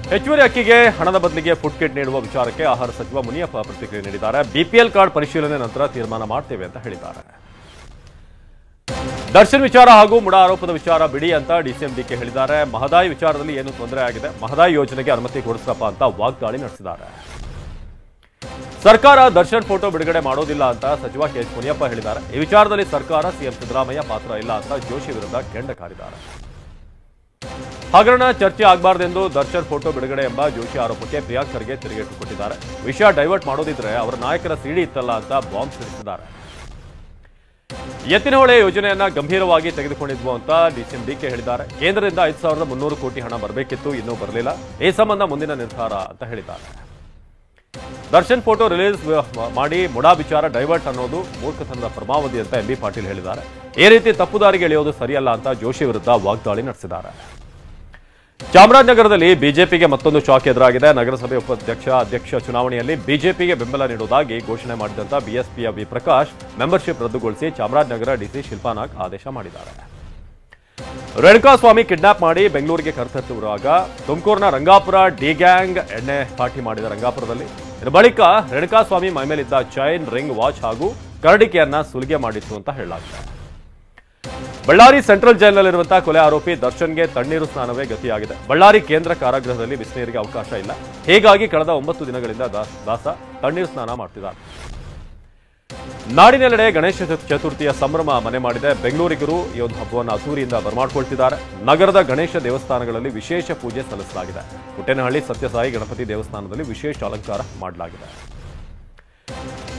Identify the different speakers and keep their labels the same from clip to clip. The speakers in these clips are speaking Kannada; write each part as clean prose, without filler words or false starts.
Speaker 1: ಹೆಚ್ಚುವರಿ ಅಕ್ಕಿಗೆ ಹಣದ ಬದಲಿಗೆ ಫುಡ್ ಕಿಟ್ ನೀಡುವ ವಿಚಾರಕ್ಕೆ ಆಹಾರ ಸಚಿವ ಮುನಿಯಪ್ಪ ಪ್ರತಿಕ್ರಿಯೆ ನೀಡಿದ್ದಾರೆ. ಬಿಪಿಎಲ್ ಕಾರ್ಡ್ ಪರಿಶೀಲನೆ ನಂತರ ತೀರ್ಮಾನ ಮಾಡ್ತೇವೆ ಅಂತ ಹೇಳಿದ್ದಾರೆ. ದರ್ಶನ್ ವಿಚಾರ ಹಾಗೂ ಮುಡಾ ಆರೋಪದ ವಿಚಾರ ಬಿಡಿ ಅಂತ ಡಿಸಿಎಂ ಡಿಕೆ ಹೇಳಿದ್ದಾರೆ. ಮಹದಾಯಿ ವಿಚಾರದಲ್ಲಿ ಏನು ತೊಂದರೆ ಆಗಿದೆ, ಮಹದಾಯಿ ಯೋಜನೆಗೆ ಅನುಮತಿ ಕೊಡಿಸಪ್ಪ ಅಂತ ವಾಗ್ದಾಳಿ ನಡೆಸಿದ್ದಾರೆ. ಸರ್ಕಾರ ದರ್ಶನ್ ಫೋಟೋ ಬಿಡುಗಡೆ ಮಾಡೋದಿಲ್ಲ ಅಂತ ಸಚಿವ ಕೆ ಎಚ್ ಮುನಿಯಪ್ಪ ಹೇಳಿದ್ದಾರೆ. ಈ ವಿಚಾರದಲ್ಲಿ ಸರ್ಕಾರ ಸಿಎಂ ಸಿದ್ದರಾಮಯ್ಯ ಪಾತ್ರ ಇಲ್ಲ ಅಂತ ಜೋಶಿ ವಿರುದ್ಧ ಕೆಂಡ ಕಾರಿದ್ದಾರೆ. ಹಗರಣ ಚರ್ಚೆ ಆಗಬಾರದೆಂದು ದರ್ಶನ್ ಫೋಟೋ ಬಿಡುಗಡೆ ಎಂಬ ಜೋಶಿ ಆರೋಪಕ್ಕೆ ಪ್ರಿಯಾಂಕ್ ಖರ್ಗೆ ತಿರುಗೇಟು ಕೊಟ್ಟಿದ್ದಾರೆ. ವಿಷಯ ಡೈವರ್ಟ್ ಮಾಡೋದಿದ್ರೆ ಅವರ ನಾಯಕರ ಸಿಡಿ ಇತ್ತಲ್ಲ ಅಂತ ಬಾಂಬ್ ಸಿಡಿಸಿದ್ದಾರೆ. ಎತ್ತಿನಹೊಳೆ ಯೋಜನೆಯನ್ನ ಗಂಭೀರವಾಗಿ ತೆಗೆದುಕೊಂಡಿದ್ವು ಅಂತ ಡಿಸಿಎಂ ಡಿಕೆ ಹೇಳಿದ್ದಾರೆ. ಕೇಂದ್ರದಿಂದ 5,300 ಕೋಟಿ ಹಣ ಬರಬೇಕಿತ್ತು, ಇನ್ನೂ ಬರಲಿಲ್ಲ. ಈ ಸಂಬಂಧ ಮುಂದಿನ ನಿರ್ಧಾರ ಅಂತ ಹೇಳಿದ್ದಾರೆ. ದರ್ಶನ್ ಫೋಟೋ ರಿಲೀಸ್ ಮಾಡಿ ಮುಡಾ ವಿಚಾರ ಡೈವರ್ಟ್ ಅನ್ನೋದು ಮೂರ್ಖತನದ ಪರಮಾವಧಿ ಅಂತ ಎಂಬಿ ಪಾಟೀಲ್ ಹೇಳಿದ್ದಾರೆ. ಈ ರೀತಿ ತಪ್ಪುದಾರಿಗೆ ಎಳೆಯೋದು ಸರಿಯಲ್ಲ ಅಂತ ಜೋಶಿ ವಿರುದ್ಧ ವಾಗ್ದಾಳಿ ನಡೆಸಿದ್ದಾರೆ. ಚಾಮರಾಜನಗರದಲ್ಲಿ ಬಿಜೆಪಿಗೆ ಮತ್ತೊಂದು ಶಾಕ್ ಎದುರಾಗಿದೆ. ನಗರಸಭೆ ಅಧ್ಯಕ್ಷ ಚುನಾವಣೆಯಲ್ಲಿ ಬಿಜೆಪಿಗೆ ಬೆಂಬಲ ನೀಡುವುದಾಗಿ ಘೋಷಣೆ ಮಾಡಿದಂತ ಬಿಎಸ್ಪಿಯ ವಿ ಪ್ರಕಾಶ್ ಮೆಂಬರ್ಶಿಪ್ ರದ್ದುಗೊಳಿಸಿ ಚಾಮರಾಜನಗರ ಡಿಸಿ ಶಿಲ್ಪಾನಾಗ್ ಆದೇಶ ಮಾಡಿದ್ದಾರೆ. ರೇಣುಕಾಸ್ವಾಮಿ ಕಿಡ್ನಾಪ್ ಮಾಡಿ ಬೆಂಗಳೂರಿಗೆ ಕರೆತರುವಾಗ ತುಮಕೂರಿನ ರಂಗಾಪುರ ಡಿ ಗ್ಯಾಂಗ್ ಎಣ್ಣೆ ಪಾರ್ಟಿ ಮಾಡಿದ ರಂಗಾಪುರದಲ್ಲಿ ಬಳಿಕ ರೇಣುಕಾಸ್ವಾಮಿ ಮೈಮೇಲಿದ್ದ ಚೈನ್, ರಿಂಗ್, ವಾಚ್ ಹಾಗೂ ಕರಡಿಕೆಯನ್ನ ಸುಲಿಗೆ ಮಾಡಿತ್ತು ಅಂತ ಹೇಳಲಾಗಿದೆ. ಬಳ್ಳಾರಿ ಸೆಂಟ್ರಲ್ ಜೈಲಿನಲ್ಲಿರುವಂತಹ ಕೊಲೆ ಆರೋಪಿ ದರ್ಶನ್ಗೆ ತಣ್ಣೀರು ಸ್ನಾನವೇ ಗತಿಯಾಗಿದೆ. ಬಳ್ಳಾರಿ ಕೇಂದ್ರ ಕಾರಾಗೃಹದಲ್ಲಿ ಬಿಸಿನೀರಿಗೆ ಅವಕಾಶ ಇಲ್ಲ. ಹೀಗಾಗಿ ಕಳೆದ 9 ದಿನಗಳಿಂದ ದಾಸ ತಣ್ಣೀರು ಸ್ನಾನ ಮಾಡ್ತಿದ್ದಾರೆ. ನಾಡಿನೆಲ್ಲೆಡೆ ಗಣೇಶ ಚತುರ್ಥಿಯ ಸಂಭ್ರಮ ಮನೆ ಮಾಡಿದೆ. ಬೆಂಗಳೂರಿಗರು ಈ ಒಂದು ಹಬ್ಬವನ್ನು ಅದ್ದೂರಿಯಿಂದ ಬರಮಾಡಿಕೊಳ್ತಿದ್ದಾರೆ. ನಗರದ ಗಣೇಶ ದೇವಸ್ಥಾನಗಳಲ್ಲಿ ವಿಶೇಷ ಪೂಜೆ ಸಲ್ಲಿಸಲಾಗಿದೆ. ಪುಟ್ಟೇನಹಳ್ಳಿ ಸತ್ಯಸಾಯಿ ಗಣಪತಿ ದೇವಸ್ಥಾನದಲ್ಲಿ ವಿಶೇಷ ಅಲಂಕಾರ ಮಾಡಲಾಗಿದೆ.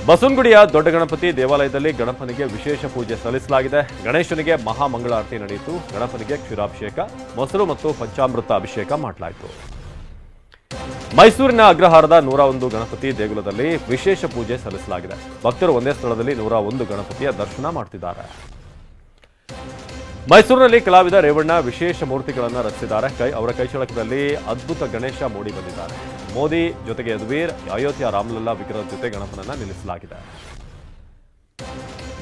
Speaker 1: ಬಸವನಗುಡಿಯ ದೊಡ್ಡ ಗಣಪತಿ ದೇವಾಲಯದಲ್ಲಿ ಗಣಪನಿಗೆ ವಿಶೇಷ ಪೂಜೆ ಸಲ್ಲಿಸಲಾಗಿದೆ. ಗಣೇಶನಿಗೆ ಮಹಾಮಂಗಳಾರತಿ ನಡೆಯಿತು. ಗಣಪನಿಗೆ ಕ್ಷೀರಾಭಿಷೇಕ, ಮೊಸರು ಮತ್ತು ಪಂಚಾಮೃತ ಅಭಿಷೇಕ ಮಾಡಲಾಯಿತು. ಮೈಸೂರಿನ ಅಗ್ರಹಾರದ 101 ಗಣಪತಿ ದೇಗುಲದಲ್ಲಿ ವಿಶೇಷ ಪೂಜೆ ಸಲ್ಲಿಸಲಾಗಿದೆ. ಭಕ್ತರು ಒಂದೇ ಸ್ಥಳದಲ್ಲಿ 101 ಗಣಪತಿಯ ದರ್ಶನ ಮಾಡ್ತಿದ್ದಾರೆ. ಮೈಸೂರಿನಲ್ಲಿ ಕಲಾವಿದ ರೇವಣ್ಣ ವಿಶೇಷ ಮೂರ್ತಿಗಳನ್ನು ರಚಿಸಿದ್ದಾರೆ. ಅವರ ಕೈಚಳಕದಲ್ಲಿ ಅದ್ಭುತ ಗಣೇಶ ಮೂಡಿ ಬಂದಿದ್ದಾರೆ. ಮೋದಿ ಜೊತೆಗೆ ಯದುವೀರ್, ಅಯೋಧ್ಯ ರಾಮಲಲ್ಲಾ ವಿಗ್ರಹದ ಜೊತೆ ಗಣಪನನ್ನ ನಿಲ್ಲಿಸಲಾಗಿದೆ.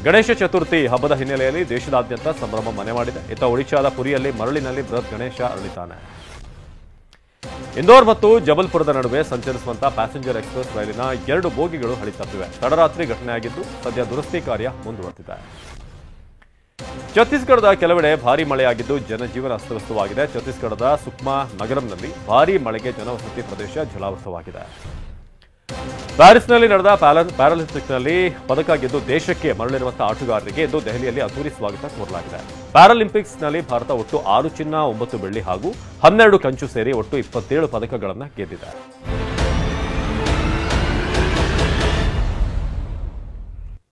Speaker 1: ಗಣೇಶ ಚತುರ್ಥಿ ಹಬ್ಬದ ಹಿನ್ನೆಲೆಯಲ್ಲಿ ದೇಶದಾದ್ಯಂತ ಸಂಭ್ರಮ ಮನೆ ಮಾಡಿದೆ. ಇತ್ತ ಒಡಿಶಾದ ಪುರಿಯಲ್ಲಿ ಮರಳಿನಲ್ಲಿ ಬೃಹತ್ ಗಣೇಶ ಅರಳಿತಾನೆ. ಇಂದೋರ್ ಮತ್ತು ಜಬಲ್ಪುರದ ನಡುವೆ ಸಂಚರಿಸುವಂತಹ ಪ್ಯಾಸೆಂಜರ್ ಎಕ್ಸ್ಪ್ರೆಸ್ ರೈಲಿನ 2 ಬೋಗಿಗಳು ಹಳಿ ತಪ್ಪಿವೆ. ತಡರಾತ್ರಿ ಘಟನೆಯಾಗಿದ್ದು ಸದ್ಯ ದುರಸ್ತಿ ಕಾರ್ಯ ಮುಂದುವರೆದಿದೆ. ಛತ್ತೀಸ್ಗಢದ ಕೆಲವೆಡೆ ಭಾರೀ ಮಳೆಯಾಗಿದ್ದು ಜನಜೀವನ ಅಸ್ತವ್ಯಸ್ತವಾಗಿದೆ. ಛತ್ತೀಸ್ಗಢದ ಸುಕ್ಮಾ ನಗರಂನಲ್ಲಿ ಭಾರೀ ಮಳೆಗೆ ಜನವಸತಿ ಪ್ರದೇಶ ಜಲಾವೃತವಾಗಿದೆ. ಪ್ಯಾರಿಸ್ನಲ್ಲಿ ನಡೆದ ಪ್ಯಾರಾಲಿಂಪಿಕ್ಸ್ನಲ್ಲಿ ಪದಕ ಗೆದ್ದು ದೇಶಕ್ಕೆ ಮರಳಿರುವಂತಹ ಆಟಗಾರರಿಗೆ ಇಂದು ದೆಹಲಿಯಲ್ಲಿ ಅದ್ದೂರಿ ಸ್ವಾಗತ ಕೋರಲಾಗಿದೆ. ಪ್ಯಾರಾಲಿಂಪಿಕ್ಸ್ನಲ್ಲಿ ಭಾರತ ಒಟ್ಟು 6 ಚಿನ್ನ, 9 ಬೆಳ್ಳಿ ಹಾಗೂ 12 ಕಂಚು ಸೇರಿ ಒಟ್ಟು 27 ಪದಕಗಳನ್ನು ಗೆದ್ದಿದೆ.